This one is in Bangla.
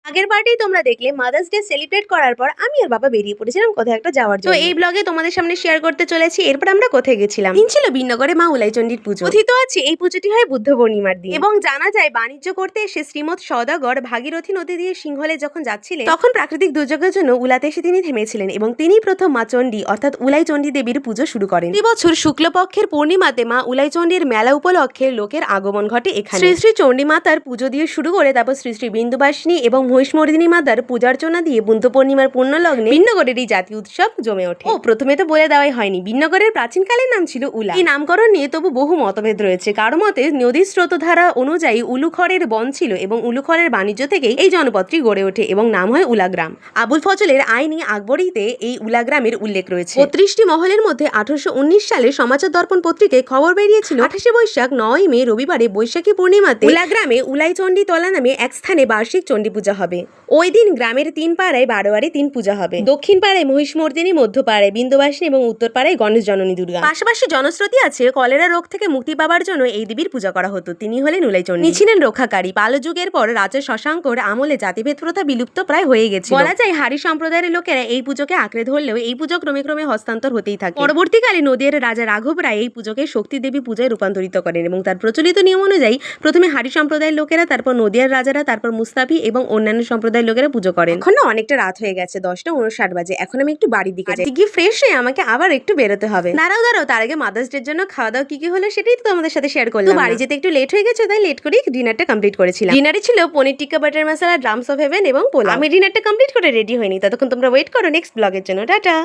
আগের পার্টেই তোমরা দেখলে মাদার্স ডে সেলিব্রেট করার পর আমি আর বাবা বেরিয়ে পড়েছিলাম কোথাও একটা যাওয়ার জন্য। তো এই ব্লগে তোমাদের সামনে শেয়ার করতে চলেছি এরপর আমরা কোথায় গেছিলাম। দিন ছিল বিন্নগরে মা উলাইচণ্ডীর পুজো। কথিত আছে এই পুজোটি হয় বুদ্ধ পূর্ণিমার দিন এবং জানা যায় বাণিজ্য করতে এসে শ্রীমৎ সওদাগর ভাগীরথী নদী দিয়ে সিংহলে যখন যাচ্ছিলেন তখন প্রাকৃতিক দুর্যোগের জন্য উলাতে এসে তিনি থেমেছিলেন এবং তিনিই প্রথম মা চণ্ডী অর্থাৎ উলাইচণ্ডী দেবীর পুজো শুরু করেন। প্রতি বছর শুক্লপক্ষের পূর্ণিমাতে মা উলাইচণ্ডীর মেলা উপলক্ষে লোকের আগমন ঘটে এখানে। শ্রী শ্রী চণ্ডী মাতার পুজো দিয়ে শুরু করে তারপর শ্রী শ্রী বিন্দুবাসিনী এবং মহিষমর্দিনী মাতার পূজার্চনা দিয়ে বুদ্ধ পূর্ণিমার পূর্ণ লগ্নে বিন্নগরের এই জাতীয় উৎসব জমে ওঠে। ও প্রথমে তো বলে দেওয়াই হয়নি, বিন্নগরের প্রাচীনকালের নাম ছিল উলা। এই নামকরণ নিয়ে তবু বহু মতভেদ রয়েছে। কারো মতে নদীর স্রোতধারা অনুযায়ী উলুখড়ের বন ছিল এবং উলুখড়ের বাণিজ্য থেকেই এই জনপদটি গড়ে ওঠে এবং নাম হয় উলাগ্রাম। আবুল ফজলের আইনি আকবরীতে এই উলাগ্রামের উল্লেখ রয়েছে। ৩৫টি মহলের মধ্যে 1819 সালে সমাচার দর্পণ পত্রিকায় খবর বেরিয়েছিল 28শে বৈশাখ 9ই মে রবিবারে বৈশাখী পূর্ণিমাতে উলাগ্রামে উলাইচণ্ডী তলা নামে এক স্থানে বার্ষিক চণ্ডী পূজা হবে। ওই দিন গ্রামের 3 পাড়ায় 12বারে 3 পূজা হবে। দক্ষিণ পাড়ায় মহিষমর্দিনী, মধ্য পাড়ায় বিন্দুবাসিনী এবং উত্তর পাড়ায় গণেশ জননী দুর্গা। পাশাপাশি জনশ্রুতি আছে কলেরা রোগ থেকে মুক্তি পাবার জন্য এই দেবীর পূজা করা হতো। তিনি হলেন উলাইচণ্ডী। তিনি ছিলেন রক্ষাকারী। পাল যুগের পর রাজা শশাঙ্কর আমলে জাতিভেদ প্রথা বিলুপ্ত প্রায় হয়ে গেছে। বলা যায় হারি সম্প্রদায়ের লোকেরা এই পুজোকে আঁকড়ে ধরলেও এই পুজো ক্রমে ক্রমে হস্তান্তর হতেই থাকে। পরবর্তীকালে নদিয়ার রাজা রাঘব রায় এই পুজোকে শক্তি দেবী পূজায় রূপান্তরিত করেন এবং তার প্রচলিত নিয়ম অনুযায়ী প্রথমে হারি সম্প্রদায়ের লোকেরা, তারপর নদিয়ার রাজারা, তারপর মুস্তাফি এবং অন্যান্য সম্প্রদায়ের লোকেরা পুজো করেন। এখন না অনেকটা রাত হয়ে গেছে, 10টা 59 বাজে। এখন আমি একটু বাড়ির দিকে যাই। গিয়ে ফ্রেশ হয়ে আমাকে আবার একটু বেরোতে হবে। দাঁড়াও তার আগে মাদার্স ডের জন্য খাওয়া দাওয়া কি হলো সেটাই তো তোমাদের সাথে শেয়ার করলাম। বাড়ি যেতে একটু লেট হয়ে গেছে, তাই লেট করেই ডিনারটা কমপ্লিট করেছিলাম। ডিনারে ছিল paneer tikka, butter masala, drums of heaven এবং পোলাও। আমি ডিনারটা কমপ্লিট করে রেডি হইনি, ততক্ষণ তোমরা ওয়েট করো নেক্সট ব্লগের জন্য। টাটা।